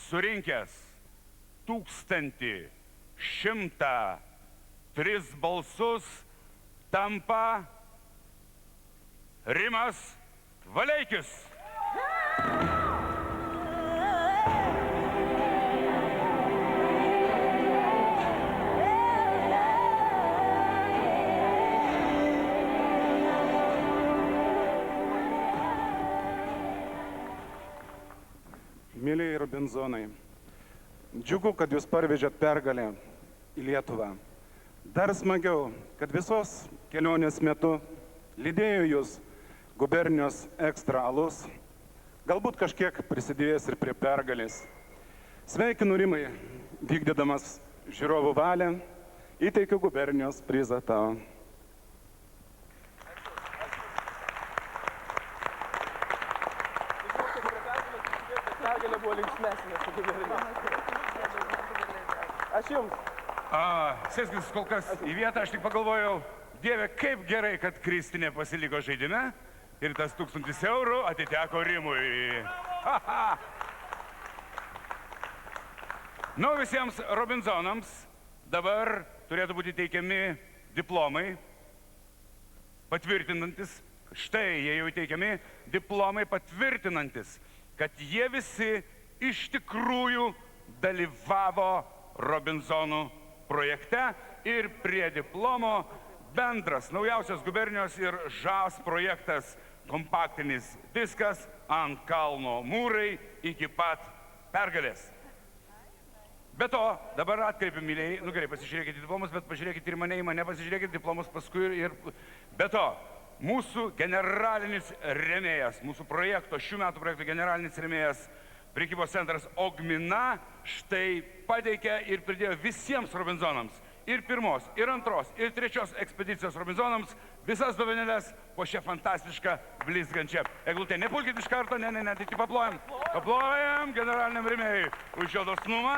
surinkęs 1103 balsus, tampa Rimas Valeikis. Mėlyjei Robinzonai, džiugu, kad jūs parvežėt pergalę į Lietuvą. Dar smagiau, kad visos kelionės metu lydėjo jūs gubernijos ekstra alus, galbūt kažkiek prisidėjęs ir prie pergalės. Sveikinu, Rimai, vykdydamas žiūrovų valią, įteikiu gubernijos prizą tau. Aš jums. Sėskis kol kas į vietą, aš tik pagalvojau, Dieve, kaip gerai, kad Kristinė pasiliko žaidime ir tas 1000 eurų atiteko Rimui. Nu, visiems Robinzonams dabar turėtų būti teikiami diplomai, patvirtinantis, štai jie jau teikiami diplomai patvirtinantis, kad jie visi iš tikrųjų dalyvavo Robinzonų projekte ir prie diplomo bendras naujausias gubernijos ir ŽAS projektas, kompaktinis diskas ant kalno mūrai iki pat pergalės. Be to, dabar atkreipiu, mylėjai, nu gerai, pasižiūrėkite diplomus, bet pažiūrėkite ir mane, į mane pasižiūrėkite diplomus paskui ir... Be to, mūsų generalinis rėmėjas, mūsų projekto, šių metų projekto generalinis rėmėjas, prekybos centras Ogmina, štai pateikė ir pridėjo visiems Robinzonams, ir pirmos, ir antros, ir trečios ekspedicijos Robinzonams visas dovanėlės po šią fantastišką blizgančią eglutę. Nepulkit iš karto, ne, tai tik paplojam. Paplojam generaliniam rėmėjui už jo dosnumą.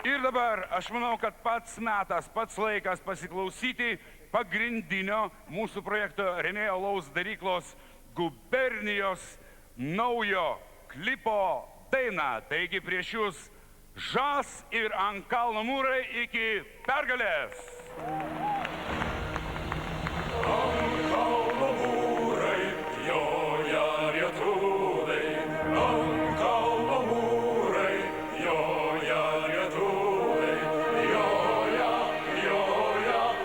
Ir dabar aš manau, kad pats metas, pats laikas pasiklausyti pagrindinio mūsų projekto rėmėjo alaus daryklos gubernijos naujo klipo dainą. Taigi prieš jūs ŽAS ir ant kalno mūrai iki pergalės. Ant kalno mūrai joja lietuviai, ant kalno mūrai joja lietuviai, joja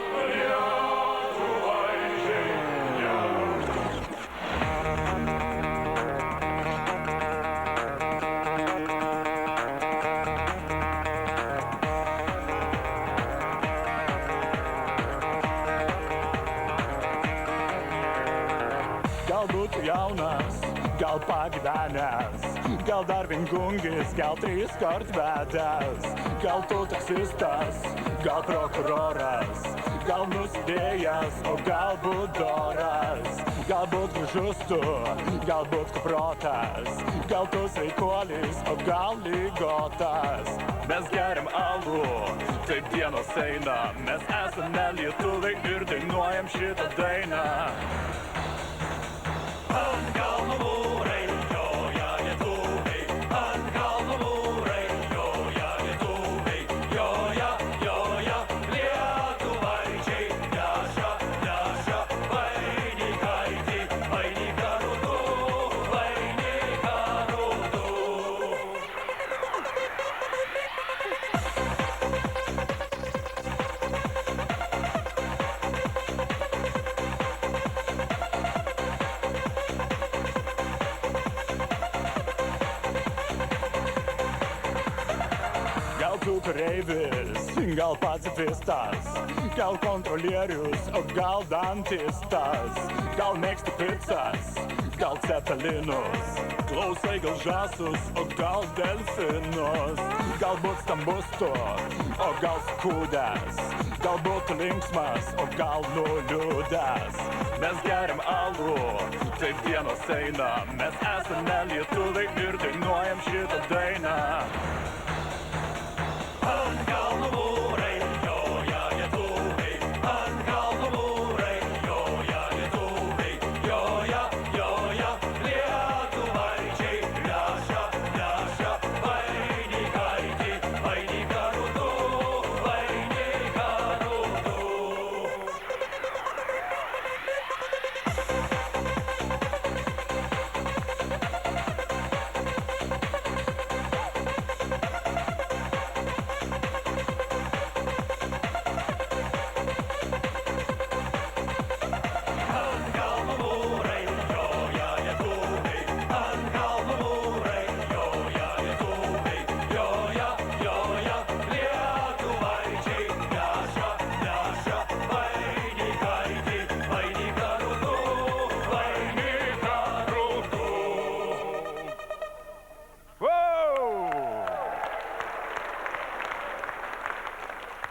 lietuvaičiai. Galbūt jaunas, gal pagyvenęs, gal dar viengungis, gal 3 kart vedęs, gal tu taksistas, gal prokuroras, gal nusidėjęs, o galbūt doras, galbūt gražus tu, galbūt kuprotas, gal tu sveikuolis, o gal ligotas. Mes geriam alų, taip dienos eina, mes esame lietuviai ir dainuojam šitą dainą. Ant kalno mūrai joja lietuviai, ant kalno mūrai joja lietuviai, joja lietuvaičiai, neša vainikaitį, vainiką rudų, vainiką rudų. Gal tu kareivis, gal pacifistas, gal kontrolierius, o gal dantistas, gal mėgsti pizzas, gal cepelinus, klausai gal žąsus, o gal delfinus, galbūt stambus tu, o gal skūdas, galbūt tu linksmas, o gal nuliūdęs. Mes geriam alų, taip dienos eina, mes esame lietuviai ir dainuojam šitą dainą. Ant kalno mūrai joja lietuviai, ant kalno mūrai joja lietuviai, joja lietuvaičiai.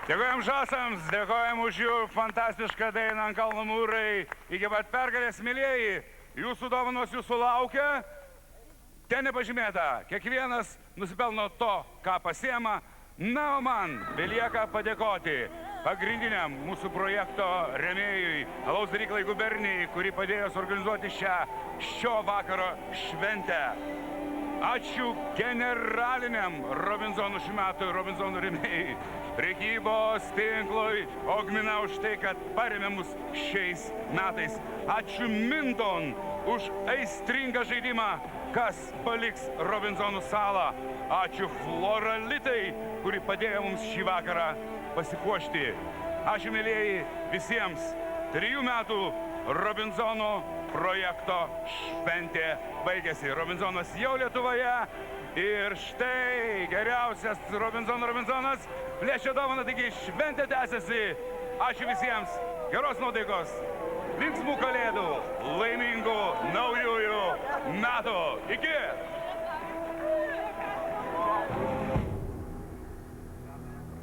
Dėkojam žasams, dėkojam už jų fantastišką dainą ant kalno mūrai. Iki pat pergalės, mėlyjeji, jūsų dovanos jūsų laukia. Ten nepažymėta, kiekvienas nusipelno to, ką pasiema. Na, o man belieka padėkoti pagrindiniam mūsų projekto rėmėjui, Alaus daryklai gubernijai, kuri padėjo suorganizuoti šio vakaro šventę. Ačiū generaliniam Robinsonų šių metų Robinsonų rėmėjai, prekybos tinklui Ogmina už tai, kad parėmė mus šiais metais. Ačiū Minton už aistringą žaidimą, kas paliks Robinsonų salą. Ačiū Floralitai, kuri padėjo mums šį vakarą pasipuošti. Ačiū, mėlyjeji, visiems 3 metų Robinsono projekto šventė baigėsi. Robinsonas jau Lietuvoje ir štai geriausias Robinsonas plėšia dovaną, taigi šventė tęsiasi. Ačiū visiems, geros nuotaikos, linksmų kalėdų, laimingų naujųjų metų. Iki!